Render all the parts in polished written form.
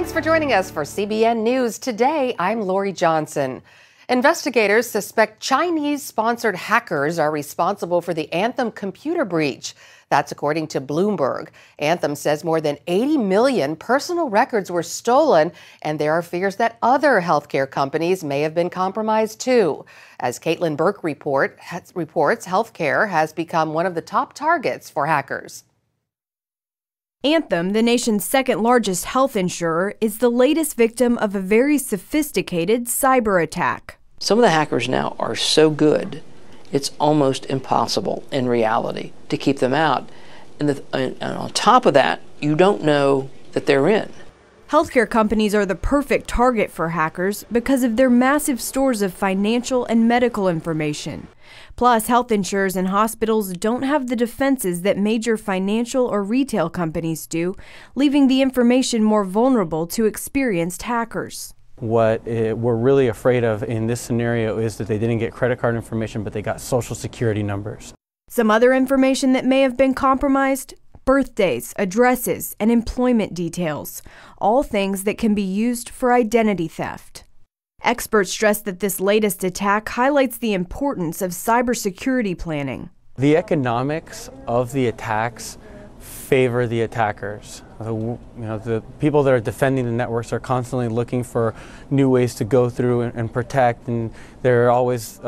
Thanks for joining us for CBN News. Today, I'm Lori Johnson. Investigators suspect Chinese-sponsored hackers are responsible for the Anthem computer breach. That's according to Bloomberg. Anthem says more than 80 million personal records were stolen, and there are fears that other healthcare companies may have been compromised too. As Caitlin Burke reports, healthcare has become one of the top targets for hackers. Anthem, the nation's second largest health insurer, is the latest victim of a very sophisticated cyber attack. Some of the hackers now are so good, it's almost impossible in reality to keep them out. And on top of that, you don't know that they're in. Healthcare companies are the perfect target for hackers because of their massive stores of financial and medical information. Plus, health insurers and hospitals don't have the defenses that major financial or retail companies do, leaving the information more vulnerable to experienced hackers. What we're really afraid of in this scenario is that they didn't get credit card information, but they got social security numbers. Some other information that may have been compromised: birthdays, addresses, and employment details, all things that can be used for identity theft. Experts stress that this latest attack highlights the importance of cybersecurity planning. The economics of the attacks favor the attackers. The people that are defending the networks are constantly looking for new ways to go through and protect, and there are always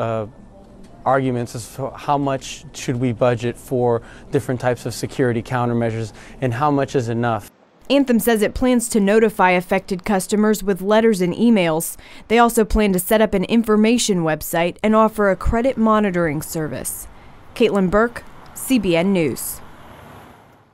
arguments as to how much should we budget for different types of security countermeasures and how much is enough. Anthem says it plans to notify affected customers with letters and emails. They also plan to set up an information website and offer a credit monitoring service. Caitlin Burke, CBN News.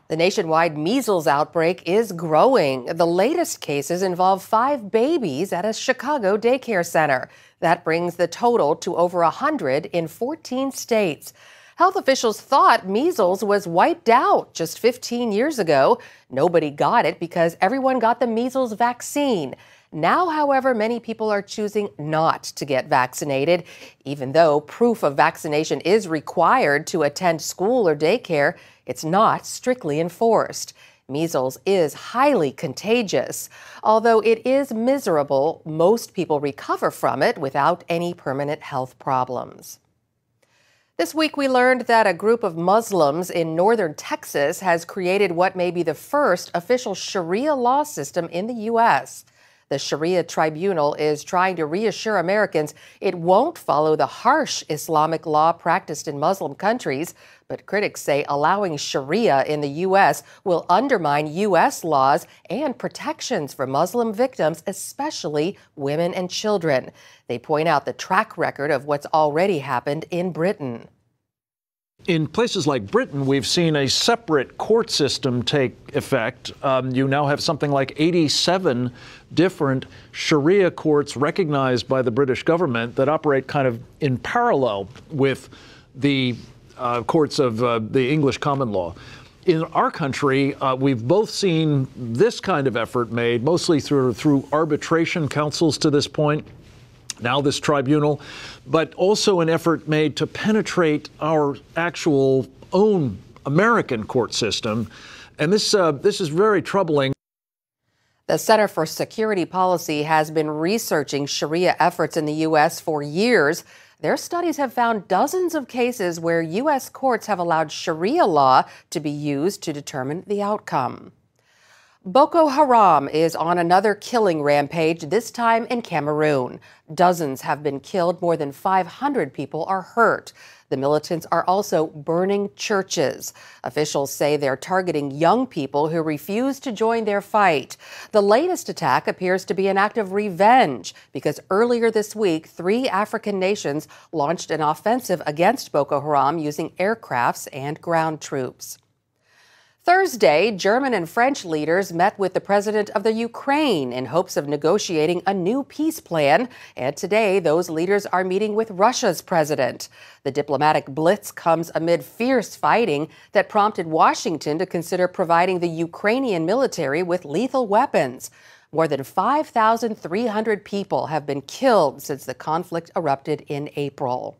The nationwide measles outbreak is growing. The latest cases involve 5 babies at a Chicago daycare center. That brings the total to over 100 in 14 states. Health officials thought measles was wiped out just 15 years ago. Nobody got it because everyone got the measles vaccine. Now, however, many people are choosing not to get vaccinated. Even though proof of vaccination is required to attend school or daycare, it's not strictly enforced. Measles is highly contagious. Although it is miserable, most people recover from it without any permanent health problems. This week, we learned that a group of Muslims in northern Texas has created what may be the first official Sharia law system in the U.S. The Sharia Tribunal is trying to reassure Americans it won't follow the harsh Islamic law practiced in Muslim countries, but critics say allowing Sharia in the U.S. will undermine U.S. laws and protections for Muslim victims, especially women and children. They point out the track record of what's already happened in Britain. In places like Britain, we've seen a separate court system take effect. You now have something like 87 different Sharia courts recognized by the British government that operate kind of in parallel with the courts of the English common law. In our country, we've both seen this kind of effort made, mostly through arbitration councils to this point, now this tribunal, but also an effort made to penetrate our actual own American court system. And this is very troubling. The Center for Security Policy has been researching Sharia efforts in the U.S. for years. Their studies have found dozens of cases where U.S. courts have allowed Sharia law to be used to determine the outcome. Boko Haram is on another killing rampage, this time in Cameroon. Dozens have been killed, more than 500 people are hurt. The militants are also burning churches. Officials say they're targeting young people who refuse to join their fight. The latest attack appears to be an act of revenge because earlier this week, 3 African nations launched an offensive against Boko Haram using aircrafts and ground troops. Thursday, German and French leaders met with the president of the Ukraine in hopes of negotiating a new peace plan. And today, those leaders are meeting with Russia's president. The diplomatic blitz comes amid fierce fighting that prompted Washington to consider providing the Ukrainian military with lethal weapons. More than 5,300 people have been killed since the conflict erupted in April.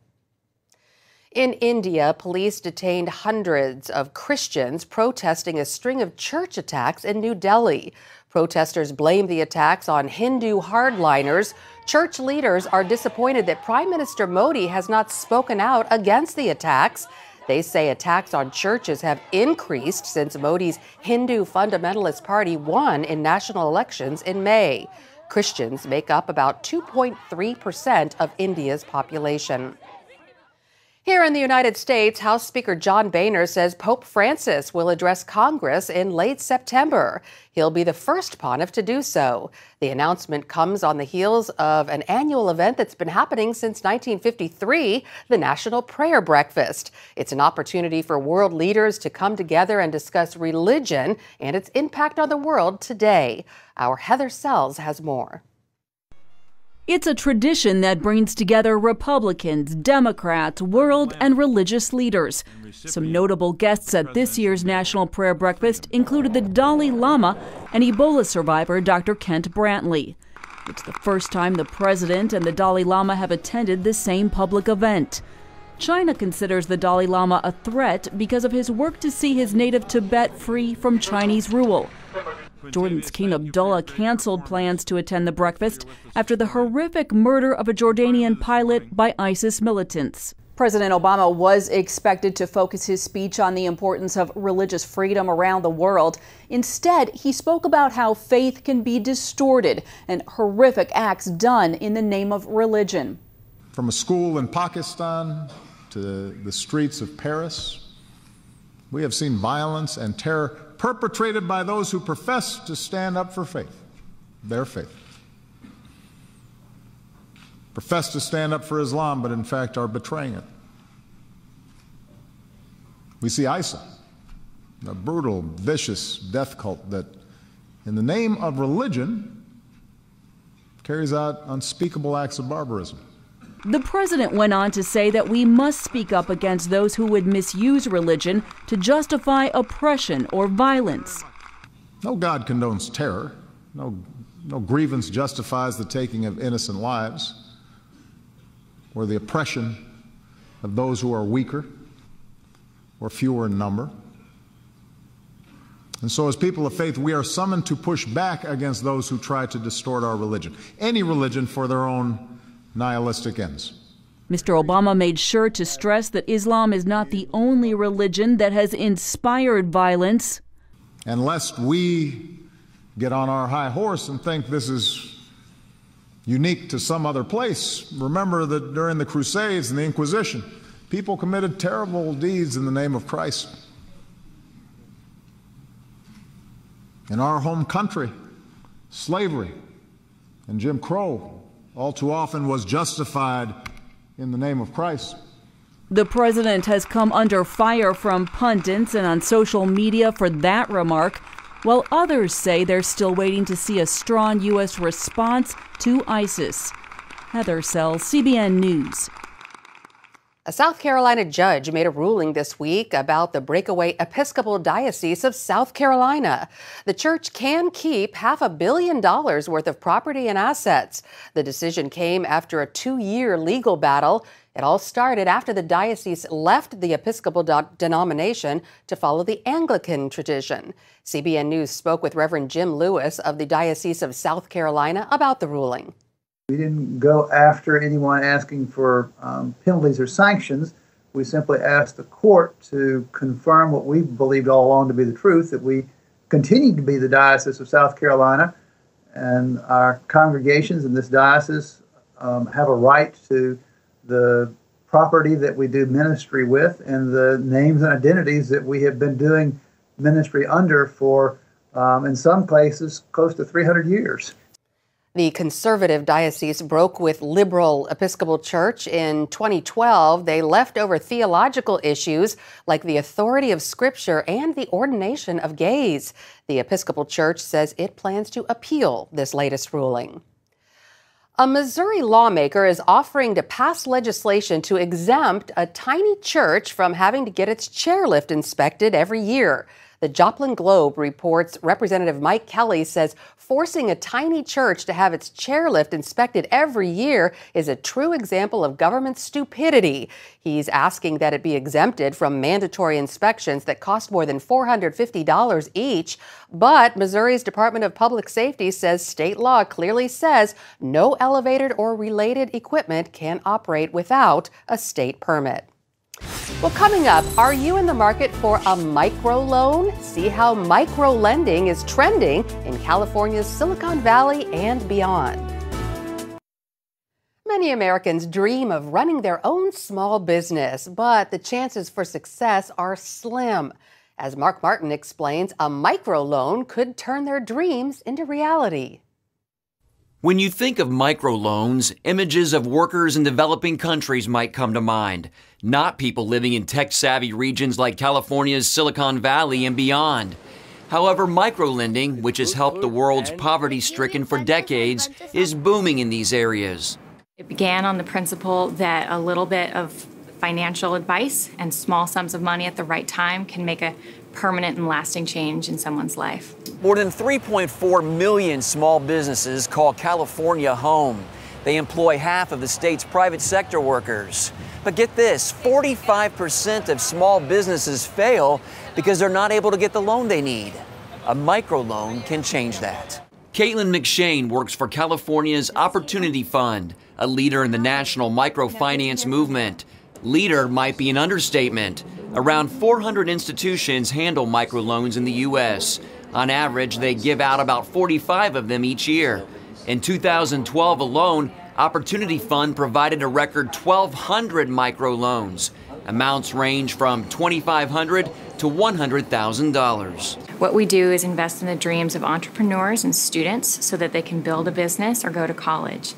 In India, police detained hundreds of Christians protesting a string of church attacks in New Delhi. Protesters blame the attacks on Hindu hardliners. Church leaders are disappointed that Prime Minister Modi has not spoken out against the attacks. They say attacks on churches have increased since Modi's Hindu fundamentalist party won in national elections in May. Christians make up about 2.3% of India's population. Here in the United States, House Speaker John Boehner says Pope Francis will address Congress in late September. He'll be the first pontiff to do so. The announcement comes on the heels of an annual event that's been happening since 1953, the National Prayer Breakfast. It's an opportunity for world leaders to come together and discuss religion and its impact on the world today. Our Heather Sells has more. It's a tradition that brings together Republicans, Democrats, world and religious leaders. Some notable guests at this year's National Prayer Breakfast included the Dalai Lama and Ebola survivor Dr. Kent Brantley. It's the first time the president and the Dalai Lama have attended the same public event. China considers the Dalai Lama a threat because of his work to see his native Tibet free from Chinese rule. Jordan's King Abdullah canceled plans to attend the breakfast after the horrific murder of a Jordanian pilot by ISIS militants. President Obama was expected to focus his speech on the importance of religious freedom around the world. Instead, he spoke about how faith can be distorted and horrific acts done in the name of religion. From a school in Pakistan to the streets of Paris, we have seen violence and terror perpetrated by those who profess to stand up for faith, their faith. Profess to stand up for Islam, but in fact are betraying it. We see ISIL, a brutal, vicious death cult that, in the name of religion, carries out unspeakable acts of barbarism. The president went on to say that we must speak up against those who would misuse religion to justify oppression or violence. No God condones terror. No grievance justifies the taking of innocent lives or the oppression of those who are weaker or fewer in number. And so as people of faith, we are summoned to push back against those who try to distort our religion, any religion, for their own nihilistic ends. Mr. Obama made sure to stress that Islam is not the only religion that has inspired violence. And lest we get on our high horse and think this is unique to some other place, remember that during the Crusades and the Inquisition, people committed terrible deeds in the name of Christ. In our home country, slavery and Jim Crow all too often was justified in the name of Christ. The president has come under fire from pundits and on social media for that remark, while others say they're still waiting to see a strong U.S. response to ISIS. Heather Sells, CBN News. A South Carolina judge made a ruling this week about the breakaway Episcopal Diocese of South Carolina. The church can keep $500 million worth of property and assets. The decision came after a 2-year legal battle. It all started after the diocese left the Episcopal denomination to follow the Anglican tradition. CBN News spoke with Reverend Jim Lewis of the Diocese of South Carolina about the ruling. We didn't go after anyone asking for penalties or sanctions. We simply asked the court to confirm what we believed all along to be the truth, that we continue to be the Diocese of South Carolina, and our congregations in this diocese have a right to the property that we do ministry with and the names and identities that we have been doing ministry under for, in some places, close to 300 years. The conservative diocese broke with liberal Episcopal Church in 2012. They left over theological issues like the authority of Scripture and the ordination of gays. The Episcopal Church says it plans to appeal this latest ruling. A Missouri lawmaker is offering to pass legislation to exempt a tiny church from having to get its chairlift inspected every year. The Joplin Globe reports Representative Mike Kelly says forcing a tiny church to have its chairlift inspected every year is a true example of government stupidity. He's asking that it be exempted from mandatory inspections that cost more than $450 each. But Missouri's Department of Public Safety says state law clearly says no elevated or related equipment can operate without a state permit. Well, coming up, are you in the market for a microloan? See how micro-lending is trending in California's Silicon Valley and beyond. Many Americans dream of running their own small business, but the chances for success are slim. As Mark Martin explains, a microloan could turn their dreams into reality. When you think of microloans, images of workers in developing countries might come to mind, not people living in tech-savvy regions like California's Silicon Valley and beyond. However, microlending, which has helped the world's poverty-stricken for decades, is booming in these areas. It began on the principle that a little bit of financial advice and small sums of money at the right time can make a permanent and lasting change in someone's life. More than 3.4 million small businesses call California home. They employ half of the state's private sector workers. But get this, 45% of small businesses fail because they're not able to get the loan they need. A microloan can change that. Caitlin McShane works for California's Opportunity Fund, a leader in the national microfinance movement. Leader might be an understatement. Around 400 institutions handle microloans in the U.S. On average, they give out about 45 of them each year. In 2012 alone, Opportunity Fund provided a record 1,200 microloans. Amounts range from $2,500 to $100,000. What we do is invest in the dreams of entrepreneurs and students so that they can build a business or go to college.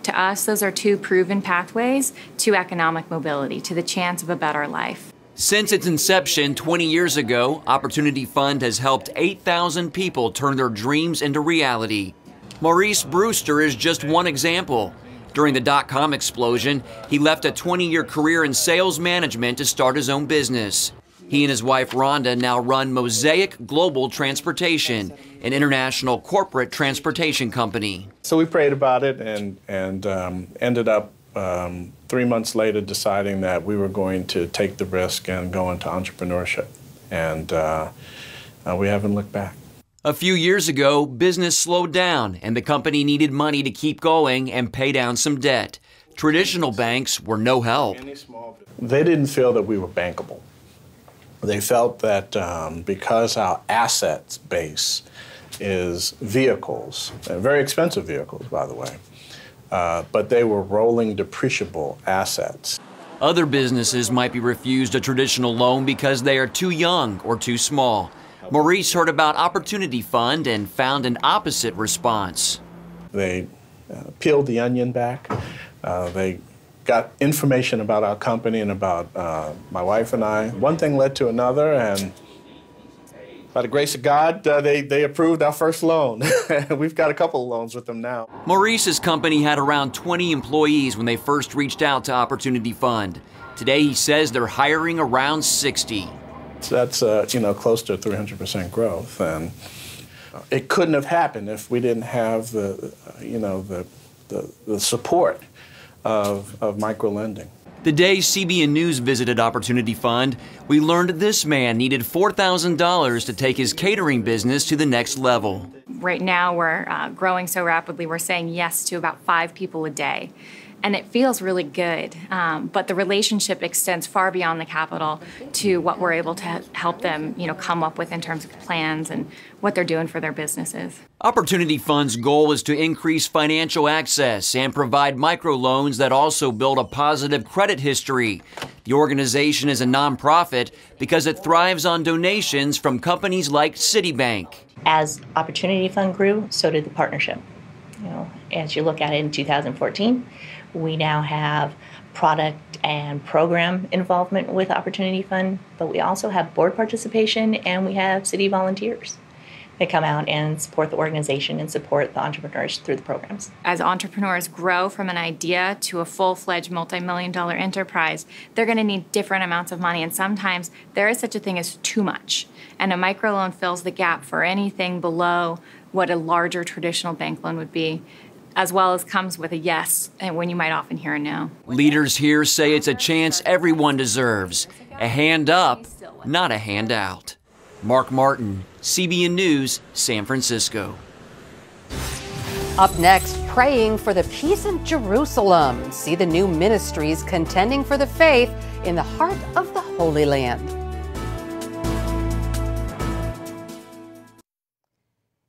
To us, those are two proven pathways to economic mobility, to the chance of a better life. Since its inception 20 years ago, Opportunity Fund has helped 8,000 people turn their dreams into reality. Maurice Brewster is just one example. During the dot-com explosion, he left a 20-year career in sales management to start his own business. He and his wife Rhonda now run Mosaic Global Transportation, an international corporate transportation company. So we prayed about it and ended up 3 months later deciding that we were going to take the risk and go into entrepreneurship. And we haven't looked back. A few years ago, business slowed down and the company needed money to keep going and pay down some debt. Traditional banks were no help. They didn't feel that we were bankable. They felt that because our assets base is vehicles, very expensive vehicles, by the way, but they were rolling depreciable assets. Other businesses might be refused a traditional loan because they are too young or too small. Maurice heard about Opportunity Fund and found an opposite response. They peeled the onion back. They got information about our company and about my wife and I. One thing led to another, and by the grace of God, they approved our first loan. We've got a couple of loans with them now. Maurice's company had around 20 employees when they first reached out to Opportunity Fund. Today, he says they're hiring around 60. That's close to 300% growth, and it couldn't have happened if we didn't have the support of microlending. The day CBN News visited Opportunity Fund, we learned this man needed $4,000 to take his catering business to the next level. Right now, we're growing so rapidly, we're saying yes to about 5 people a day. And it feels really good, but the relationship extends far beyond the capital to what we're able to help them, come up with in terms of plans and what they're doing for their businesses. Opportunity Fund's goal is to increase financial access and provide microloans that also build a positive credit history. The organization is a nonprofit because it thrives on donations from companies like Citibank. As Opportunity Fund grew, so did the partnership. As you look at it in 2014, we now have product and program involvement with Opportunity Fund, but we also have board participation and we have city volunteers. to come out and support the organization and support the entrepreneurs through the programs. As entrepreneurs grow from an idea to a full-fledged multi-million-dollar enterprise, they're going to need different amounts of money, and sometimes there is such a thing as too much. And a microloan fills the gap for anything below what a larger traditional bank loan would be, as well as comes with a yes, and when you might often hear a no. Leaders here say it's a chance everyone deserves. A hand up, not a handout. Mark Martin, CBN News, San Francisco. Up next, praying for the peace of Jerusalem. See the new ministries contending for the faith in the heart of the Holy Land.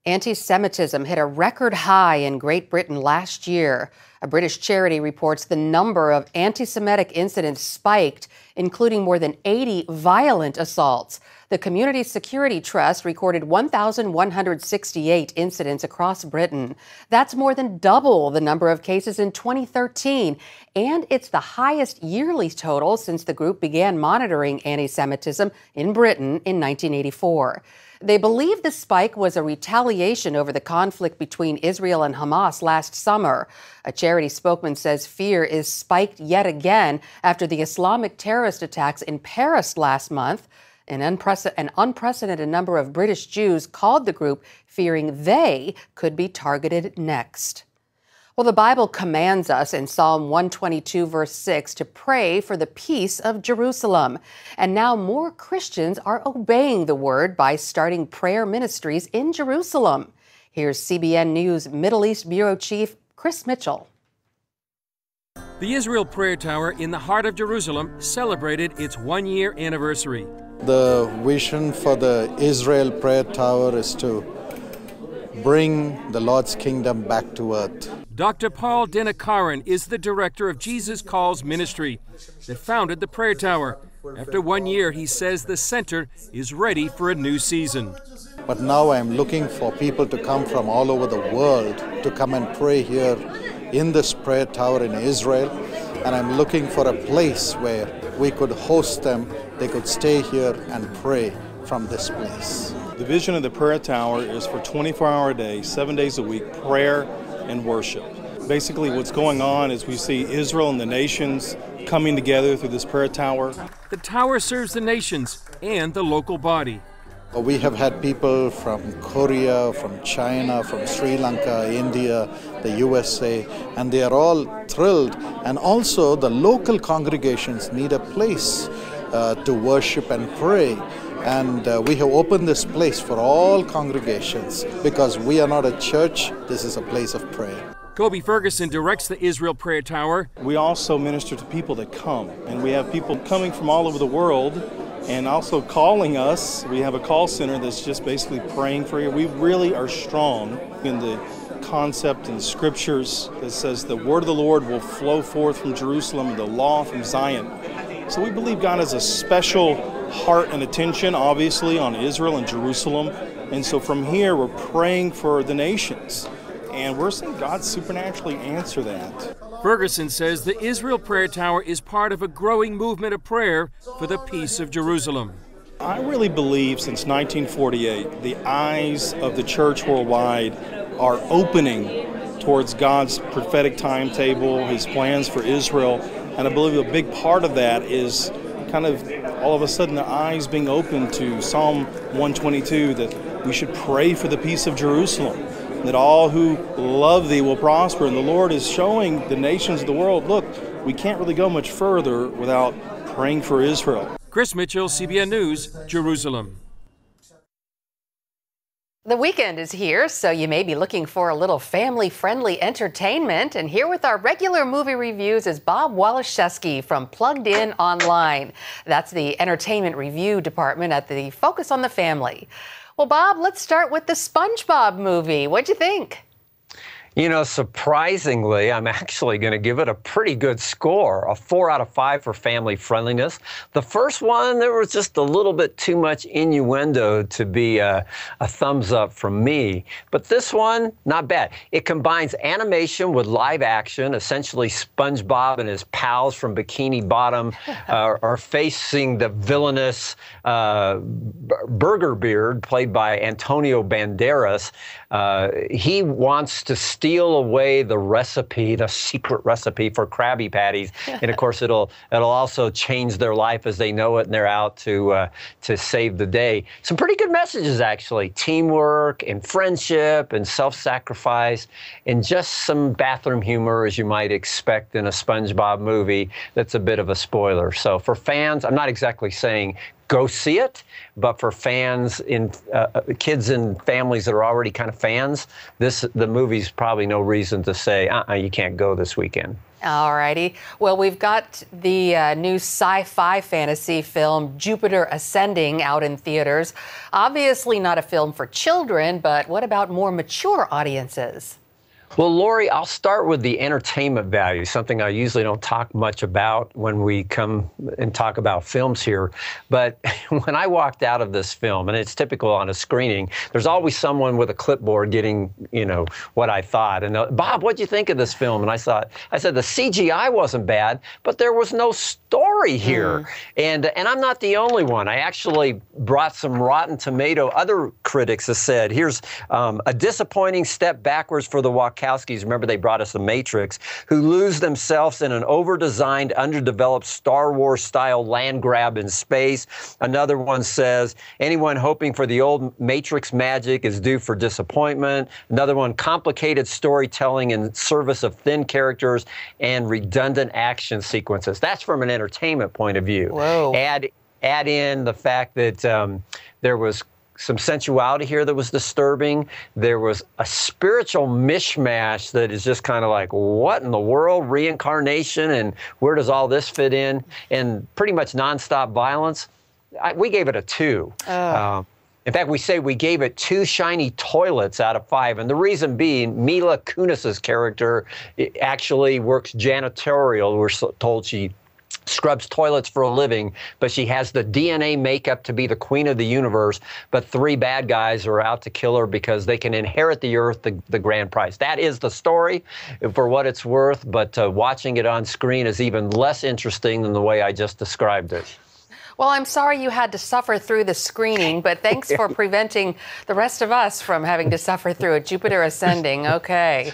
Anti-Semitism hit a record high in Great Britain last year. A British charity reports the number of anti-Semitic incidents spiked, including more than 80 violent assaults. The Community Security Trust recorded 1,168 incidents across Britain. That's more than double the number of cases in 2013, and it's the highest yearly total since the group began monitoring anti-Semitism in Britain in 1984. They believe the spike was a retaliation over the conflict between Israel and Hamas last summer. A charity spokesman says fear is spiked yet again after the Islamic terrorist attacks in Paris last month. An unprecedented number of British Jews called the group, fearing they could be targeted next. Well, the Bible commands us in Psalm 122, verse 6, to pray for the peace of Jerusalem. And now more Christians are obeying the word by starting prayer ministries in Jerusalem. Here's CBN News Middle East Bureau Chief Chris Mitchell. The Israel Prayer Tower in the heart of Jerusalem celebrated its one-year anniversary. The vision for the Israel Prayer Tower is to bring the Lord's kingdom back to earth. Dr. Paul Denakaran is the director of Jesus Calls Ministry that founded the Prayer Tower. After 1 year, he says the center is ready for a new season. But now I'm looking for people to come from all over the world to come and pray here in this prayer tower in Israel. And I'm looking for a place where we could host them. They could stay here and pray from this place. The vision of the prayer tower is for 24-hour a day, 7 days a week, prayer and worship. Basically what's going on is we see Israel and the nations coming together through this prayer tower. The tower serves the nations and the local body. We have had people from Korea, from China, from Sri Lanka, India, the USA, and they are all thrilled. And also the local congregations need a place to worship and pray. And we have opened this place for all congregations because we are not a church, this is a place of prayer. Kobe Ferguson directs the Israel Prayer Tower. We also minister to people that come, and we have people coming from all over the world and also calling us. We have a call center that's just basically praying for you. We really are strong in the concept in the scriptures that says the word of the Lord will flow forth from Jerusalem and the law from Zion. So we believe God has a special heart and attention, obviously, on Israel and Jerusalem. And so from here, we're praying for the nations. And we're seeing God supernaturally answer that. Ferguson says the Israel Prayer Tower is part of a growing movement of prayer for the peace of Jerusalem. I really believe since 1948, the eyes of the church worldwide are opening towards God's prophetic timetable, his plans for Israel. And I believe a big part of that is kind of all of a sudden the eyes being open to Psalm 122, that we should pray for the peace of Jerusalem, that all who love thee will prosper. And the Lord is showing the nations of the world, look, we can't really go much further without praying for Israel. Chris Mitchell, CBN News, Jerusalem. The weekend is here, so you may be looking for a little family-friendly entertainment. And here with our regular movie reviews is Bob Waliszewski from Plugged In Online. That's the entertainment review department at the Focus on the Family. Well, Bob, let's start with the SpongeBob movie. What'd you think? You know, surprisingly, I'm actually going to give it a pretty good score, a 4 out of 5 for family friendliness. The first one, there was just a little bit too much innuendo to be a thumbs up from me. But this one, not bad. It combines animation with live action. Essentially, SpongeBob and his pals from Bikini Bottom are facing the villainous Burger Beard, played by Antonio Banderas. He wants to steal away the recipe, the secret recipe for Krabby Patties, and of course it'll also change their life as they know it, and they're out to save the day. Some pretty good messages, actually: teamwork and friendship and self-sacrifice, and just some bathroom humor, as you might expect in a SpongeBob movie. That's a bit of a spoiler. So for fans, I'm not exactly saying go see it, but for fans, in kids and families that are already kind of fans, the movie's probably no reason to say, you can't go this weekend. All righty. Well, we've got the new sci-fi fantasy film Jupiter Ascending out in theaters. Obviously not a film for children, but what about more mature audiences? Well, Lori, I'll start with the entertainment value, something I usually don't talk much about when we come and talk about films here. But when I walked out of this film, and it's typical on a screening, there's always someone with a clipboard getting, what I thought. And Bob, what'd you think of this film? And I said, the CGI wasn't bad, but there was no story here. And I'm not the only one. I actually brought some Rotten Tomato. Other critics have said, here's a disappointing step backwards for the Wachowskis. Remember, they brought us The Matrix, who lose themselves in an over-designed, underdeveloped Star Wars-style land grab in space. Another one says, anyone hoping for the old Matrix magic is due for disappointment. Another one, complicated storytelling in service of thin characters and redundant action sequences. That's from an entertainment point of view. Whoa. Add in the fact that there was some sensuality here that was disturbing. There was a spiritual mishmash that is just kind of like, what in the world? Reincarnation, and where does all this fit in? And pretty much nonstop violence. We gave it a 2. In fact, we gave it 2 shiny toilets out of 5. And the reason being, Mila Kunis's character actually works janitorial. We're told she scrubs toilets for a living, but she has the DNA makeup to be the queen of the universe, but 3 bad guys are out to kill her because they can inherit the earth, the grand prize. That is the story for what it's worth, but watching it on screen is even less interesting than the way I just described it. Well, I'm sorry you had to suffer through the screening, but thanks for preventing the rest of us from having to suffer through it. Jupiter Ascending, okay.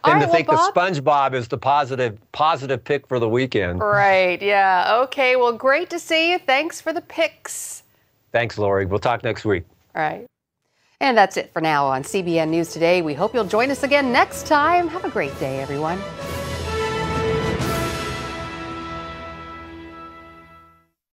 And to think that SpongeBob is the positive pick for the weekend. Right, yeah. Okay, well, great to see you. Thanks for the picks. Thanks, Lori. We'll talk next week. All right. And that's it for now on CBN News Today. We hope you'll join us again next time. Have a great day, everyone.